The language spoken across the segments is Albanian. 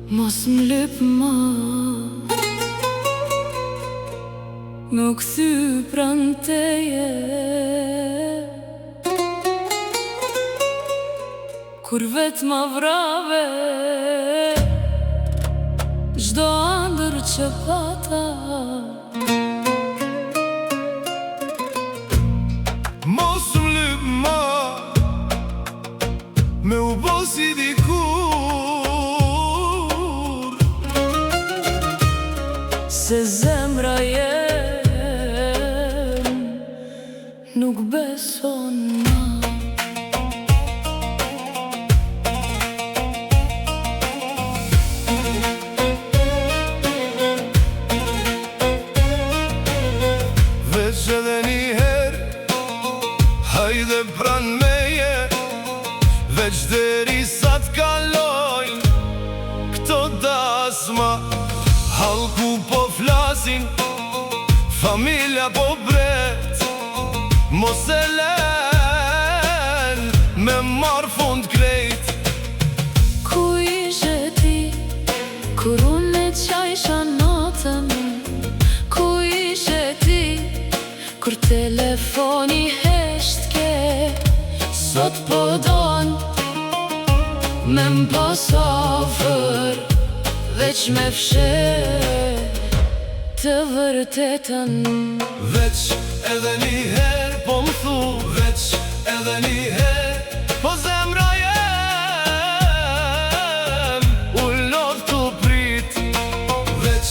Mos m'lyp më, nuk thy pran teje. Kur vet ma vrave çdo ëndër që pata. Mos m'lyp më, me u bo si dikur, se zemra jem nuk beson ma. Veç edhe njëher, hajde pran meje, veç deri sa t'kalojnë këto dasma. Halku po flasin, familja po bret, mos e len me marr fund krejt. Ku ishe ti, kur unë e qajsha natën? Ku ishe ti, kur telefoni heshtke? Sot po don me m'pas afër, veç me fshet të vërtetën. Veç edhe njëher po m'thu, veç edhe njëher, po zemra jem u lodh t'u prit. Veç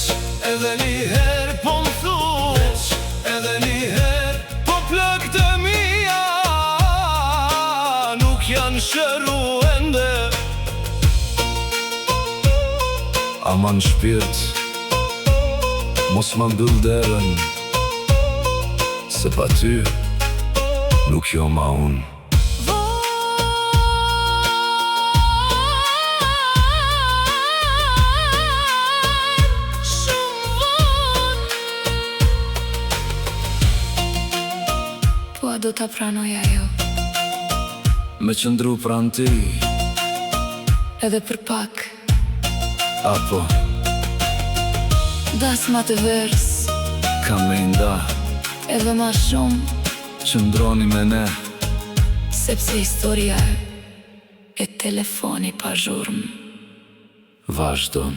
edhe njëher po m'thu, veç edhe njëher, po plak të mija nuk janë shëru ende. Aman shpirt, mos ma mbyll derën, se pa ty nuk jo ma unë. Po a do t'a pranoja jo, Me qëndru pran ti, edhe për pak, apo dasma të vers, kam me nda, edhe ma shumë, qëndroni me ne. sepse historia e telefoni pa zhurmë Vazhdon.